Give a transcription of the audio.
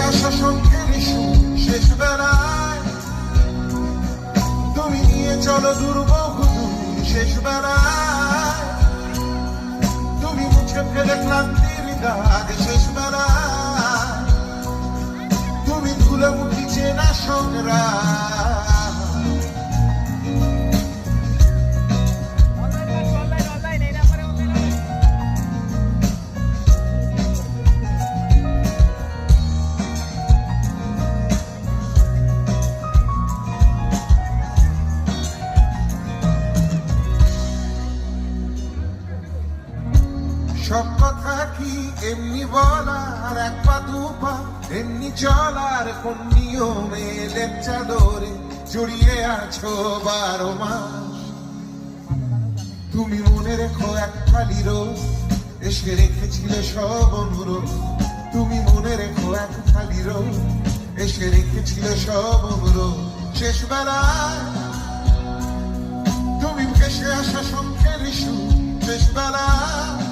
আসা শঙ্খের সুর শেষ বেলায় তুমি নিয়ে চলো দুর্বহু শেষ বেলায় তুমি মুছে ফেলে ক্লান্তির দাগ শেষ বেলায় তুমি ধুলে মুখি চেনা সংগ্রাম সব কথা কি এমনি বলার এক পা দুপা এমনি চলার কোন নিয়মে লেপচা দরে জড়িয়ে আছো 12 মাস তুমি মনে রেখো এক ফালি রোজ এসে রেখেছিলে সব অনুরোধ তুমি মনে রেখো এক ফালি রোজ এসে রেখেছিলে সব অনুরোধ শেষ বেলায় তুমি ভেসে আসা শঙ্খের সুর শেষ বেলায়